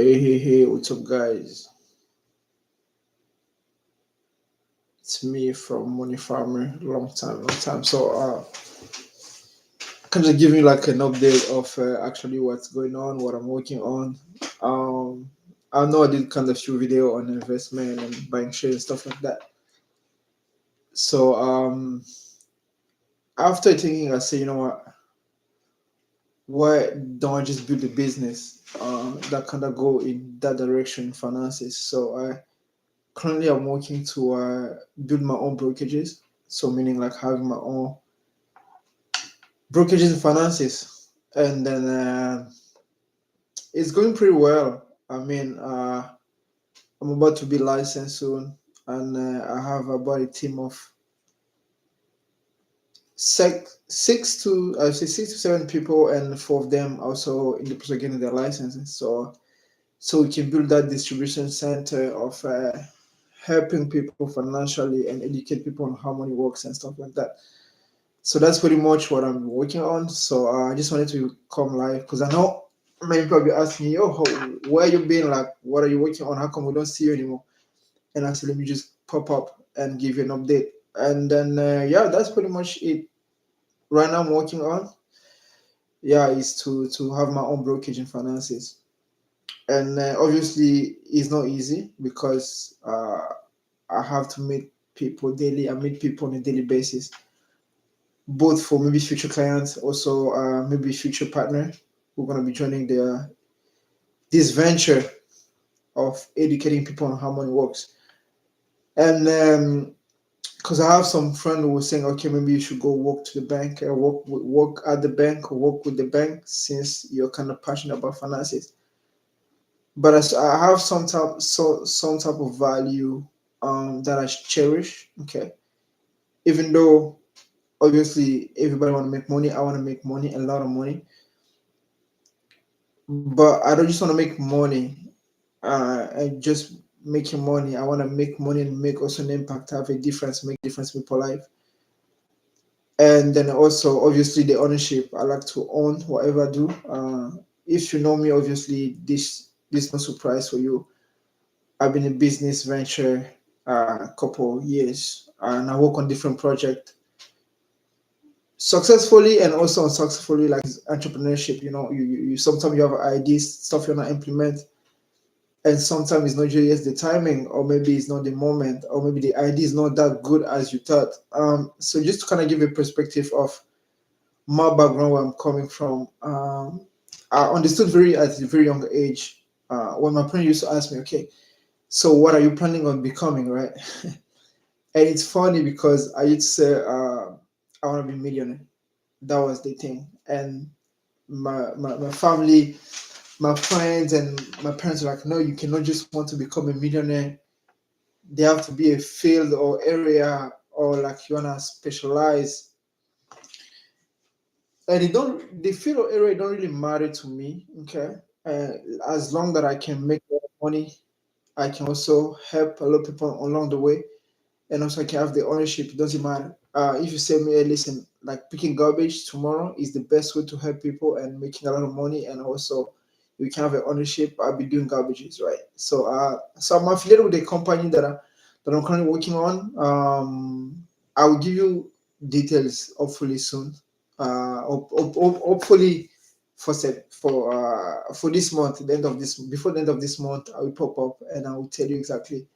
Hey, what's up, guys? It's me from Money Farmer. Long time. So, can just give you like an update of actually what's going on, what I'm working on. Um, I know I did kind of few video on investment and buying shares and stuff like that. So, after thinking, I say, you know what? Why don't I just build a business that kind of go in that direction, finances? So, I currently I'm working to build my own brokerages. So meaning like having my own brokerages and finances, and then it's going pretty well. I mean, I'm about to be licensed soon, and I have about a team of six to I say 6 to 7 people, and four of them also in the process of getting their licenses. So we can build that distribution center of helping people financially and educate people on how money works and stuff like that. So that's pretty much what I'm working on. So I just wanted to come live because I know many people will be asking me, "Yo, where you been? Like, what are you working on? How come we don't see you anymore?" And I said, "Let me just pop up and give you an update." And then yeah, that's pretty much it. Right now, I'm working on is to have my own brokerage and finances, and obviously it's not easy because I have to meet people daily. I meet people on a daily basis, both for maybe future clients, also maybe future partner who are going to be joining this venture of educating people on how money works. And because I have some friend who was saying, okay, maybe you should go work to the bank, or work at the bank, or work with the bank since you're kind of passionate about finances. But as I have some type of value that I cherish. Okay, even though obviously everybody want to make money, I want to make money, a lot of money, but I don't just want to make money and just making money. I want to make money and make also an impact, have a difference, make difference in people's life. And then also, obviously, the ownership. I like to own whatever I do. If you know me, obviously, this no surprise for you. I've been in business venture a couple years, and I work on different projects successfully and also unsuccessfully, like entrepreneurship. You sometimes you have ideas, stuff you want to implement, and sometimes it's not just the timing, or maybe it's not the moment, or maybe the idea is not that good as you thought. So just to kind of give a perspective of my background, where I'm coming from, I understood very at a very young age when my parents used to ask me, okay, so what are you planning on becoming, right? And it's funny because I used to say I want to be a millionaire. That was the thing. And my family, my friends and my parents were like, no, you cannot just want to become a millionaire. There have to be a field or area, or like you wanna specialize. And it don't the field or area don't really matter to me. Okay, uh, as long that I can make a lot of money, I can also help a lot of people along the way, and also I can have the ownership. It doesn't matter. If you say me, "Hey, listen, like picking garbage tomorrow is the best way to help people and making a lot of money, and also you can have an ownership," I'll be doing garbages, right? So I'm affiliated with a company that I'm currently working on. I will give you details hopefully soon. Hopefully for this month, the end of this before the end of this month, I will pop up and I will tell you exactly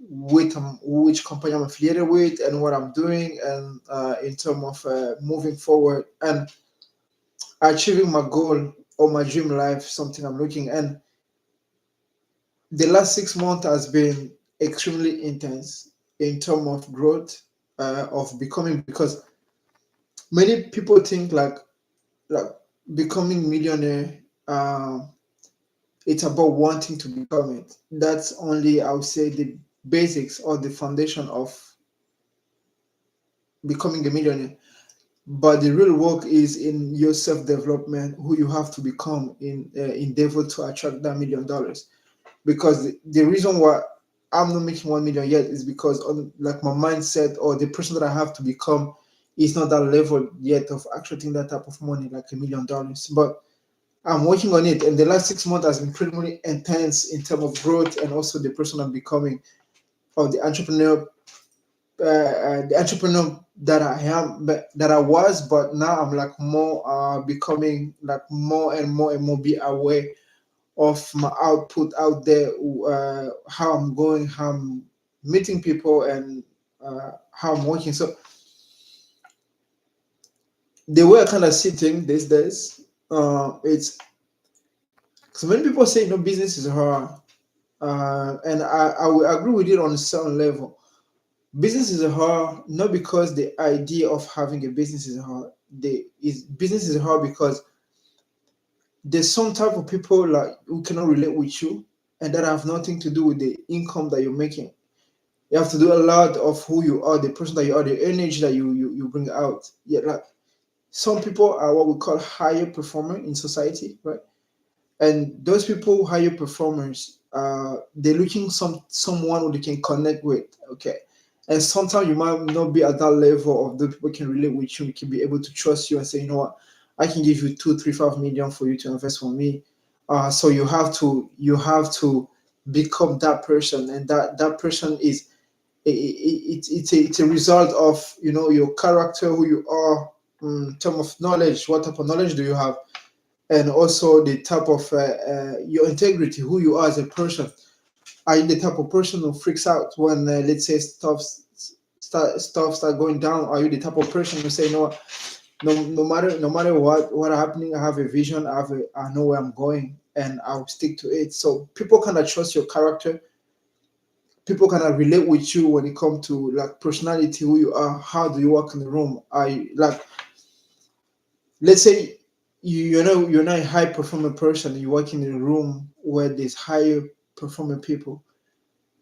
which company I'm affiliated with and what I'm doing, and in terms of moving forward and achieving my goal or my dream life, something I'm looking. And the last 6 months has been extremely intense in terms of growth, of becoming, because many people think like becoming millionaire, it's about wanting to become it. That's only, I would say, the basics or the foundation of becoming a millionaire. But the real work is in your self development, who you have to become in endeavor to attract that $1 million. Because the reason why I'm not making 1 million yet is because on like my mindset or the person that I have to become is not that level yet of attracting that type of money, like $1 million. But I'm working on it, and the last 6 months has been pretty much intense in terms of growth and also the person I'm becoming, or the entrepreneur that I am, but that I was, but now I'm like more becoming like more and more and more be aware of my output out there, how I'm going, how I'm meeting people, and how I'm working. So the way I kind of see things these days, it's so many people say no business is hard, and I will agree with it on some level. Business is hard not because the idea of having a business is hard. Business is hard because there's some type of people like who cannot relate with you, and that have nothing to do with the income that you're making. You have to do a lot of who you are, the person that you are, the energy that you bring out. Yeah, like some people are what we call higher performer in society, right? And those people, higher performers, they're looking someone who they can connect with. Okay, and sometimes you might not be at that level of the people can relate with you, can be able to trust you and say, you know what, I can give you 2 3 5 million for you to invest for me. So you have to become that person, and that person is it's a result of your character, who you are, in terms of knowledge. What type of knowledge do you have? And also the type of your integrity, who you are as a person. Are you the type of person who freaks out when let's say stuff start going down? Are you the type of person who say no, no matter what happening, I have a vision, I know where I'm going, and I'll stick to it. So people kind of trust your character. People kind of relate with you when it comes to like personality, who you are, how do you work in the room. I like, let's say you're not a high performing person, you work in a room where there's higher performing people,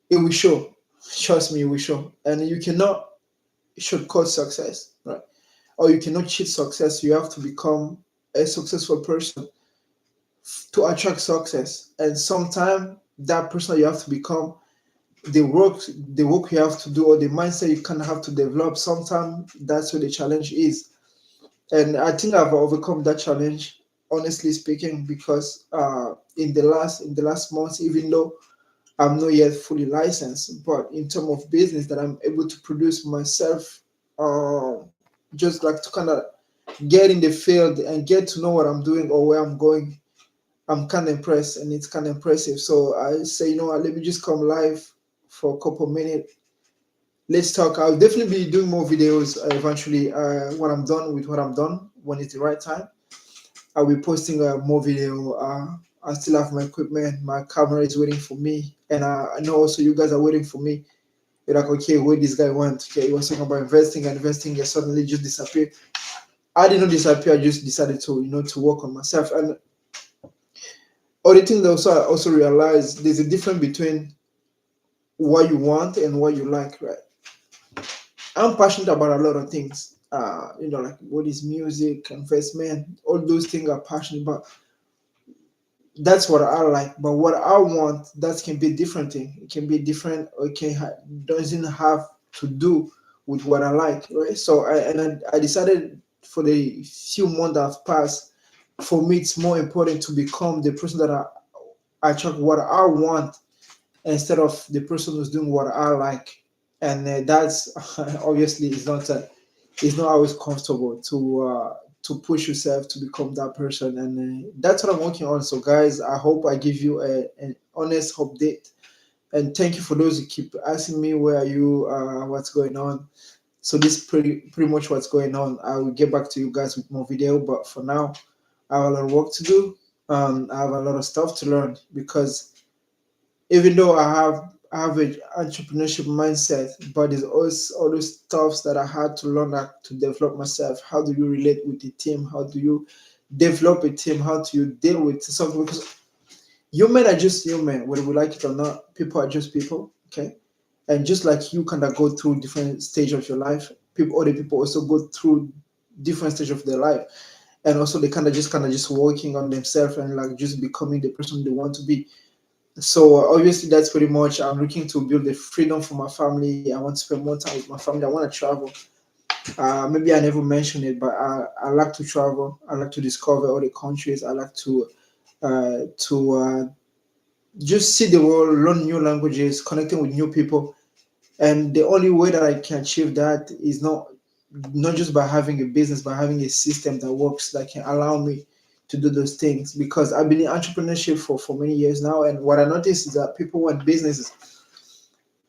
it will show. Trust me, it will show. And you cannot shortcut success, right? Or you cannot cheat success. You have to become a successful person to attract success. And sometimes that person you have to become, the work the work you have to do, or the mindset you kind of have to develop, sometimes that's where the challenge is. And I think I've overcome that challenge, honestly speaking, because in the last months, even though I'm not yet fully licensed, but in terms of business that I'm able to produce myself, uh, just like to kind of get in the field and get to know what I'm doing or where I'm going, I'm kind of impressed, and it's kind of impressive. So I say, what, let me just come live for a couple of minutes. Let's talk. I'll definitely be doing more videos eventually. When I'm done with what I'm done, when it's the right time, I'll be posting more video. I still have my equipment. My camera is waiting for me, and I know also you guys are waiting for me. You're like, okay, where this guy went? Okay, he was talking about investing and investing, and suddenly just disappeared. I did not disappear. I just decided to work on myself. And other thing that also I also realized, there's a difference between what you want and what you like, right? I'm passionate about a lot of things. Like what is music, investment, all those things are passionate about. That's what I like. But what I want, that can be a different thing. It can be different, or it doesn't have to do with what I like, right? So I decided for the few months that have passed, for me it's more important to become the person that I attract what I want, instead of the person who's doing what I like. And that's obviously it's not always comfortable to push yourself to become that person, and that's what I'm working on. So guys, I hope I give you an honest update, and thank you for those who keep asking me where are you, what's going on. So this is pretty much what's going on. I will get back to you guys with more video, but for now I have a lot of work to do. I have a lot of stuff to learn, because even though I have an entrepreneurship mindset, but there's always all those stuffs that I had to learn to develop myself. How do you relate with the team? How do you develop a team? How do you deal with something? Because human are just human, whether we like it or not. People are just people, okay? And just like you kind of go through different stage of your life, other people also go through different stage of their life, and also they kind of just working on themselves and like just becoming the person they want to be. So obviously that's pretty much, I'm looking to build the freedom for my family. I want to spend more time with my family. I want to travel. Maybe I never mentioned it, but I like to travel. I like to discover other countries. I like to just see the world, learn new languages, connecting with new people. And the only way that I can achieve that is not just by having a business, but having a system that works that can allow me to do those things. Because I've been in entrepreneurship for many years now, and what I noticed is that people want businesses.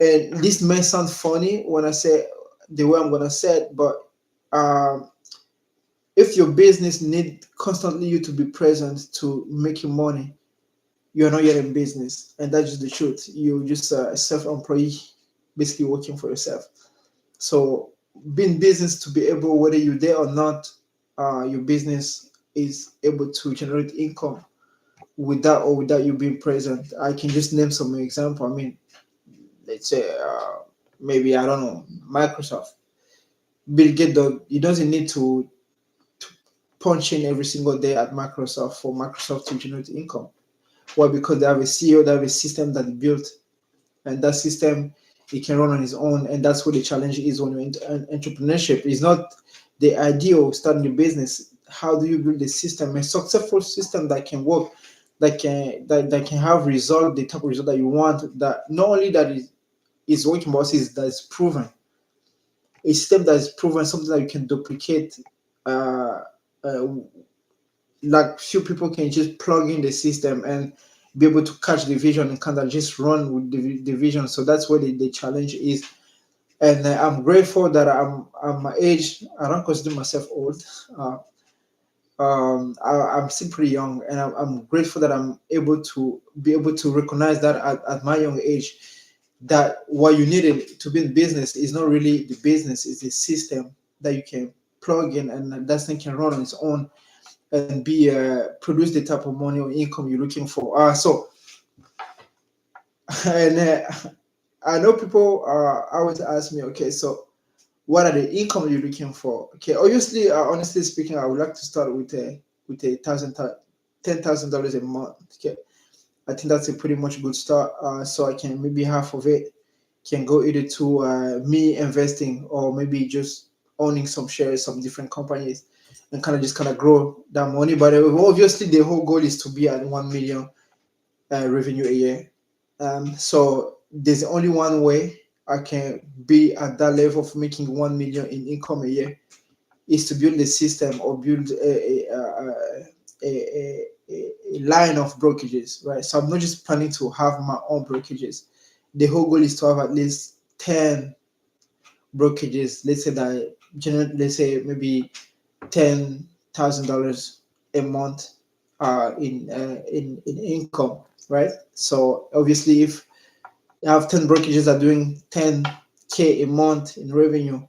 And this may sound funny when I say the way I'm gonna say it, but um, if your business need constantly you to be present to make you money, you're not yet in business, and that's just the truth. You just a self-employee, basically working for yourself. So being business to be able, whether you're there or not, your business is able to generate income without you being present. I can just name some example. I mean, let's say maybe I don't know Microsoft. Bill Gates, he doesn't need to punch in every single day at Microsoft for Microsoft to generate income. Why? Because they have a CEO, they have a system that they built, and that system he can run on his own. And that's what the challenge is when you're in entrepreneurship. It's not the idea of starting a business. How do you build a system, a successful system that can work, that can have result, the type of result that you want, that not only that is working, but is that is proven. A system that is proven, something that you can duplicate. Uh, uh, like few people can just plug in the system and be able to catch the vision and kind of just run with the vision. So that's where the challenge is. And I'm grateful that I'm my age. I don't consider myself old. Uh, I'm still pretty young, and I'm grateful that I'm able to be able to recognize that at my young age, that what you needed to build business is not really the business; it's a system that you can plug in, and that thing can run on its own and be produce the type of money or income you're looking for. So and I know people always ask me, okay, so what are the income you're looking for? Okay, obviously, honestly speaking, I would like to start with a $10,000 a month. Okay, I think that's a pretty much good start. So I can maybe half of it can go either to me investing or maybe just owning some shares, some different companies, and kind of just kind of grow that money. But obviously, the whole goal is to be at 1 million revenue a year. So there's only one way I can be at that level of making 1 million in income a year is to build a system or build a line of brokerages, right? So I'm not just planning to have my own brokerages. The whole goal is to have at least 10 brokerages. Let's say that generate, let's say maybe $10,000 a month in income, right? So obviously, if you have 10 brokerages that are doing 10K a month in revenue,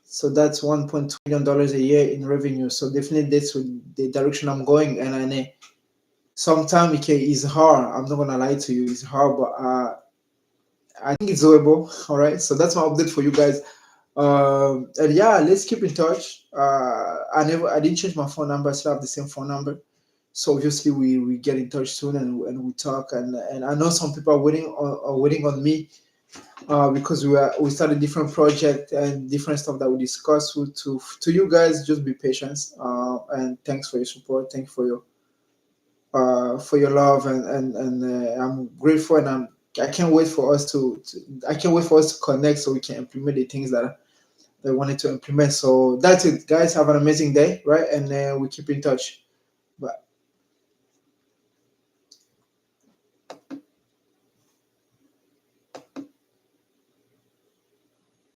so that's $1.2 million a year in revenue. So definitely that's the direction I'm going. And I know sometimes it's hard. I'm not gonna lie to you, it's hard, but I think it's doable. All right. So that's my update for you guys. And yeah, let's keep in touch. I didn't change my phone number. I still have the same phone number. So obviously we get in touch soon and we talk. And I know some people are waiting on me because we started different project and different stuff that we discuss. To you guys, just be patient. And thanks for your support. Thank you for your love and I'm grateful and I can't wait for us to I can't wait for us to connect so we can implement the things that they wanted to implement. So that's it, guys. Have an amazing day, right? And we keep in touch.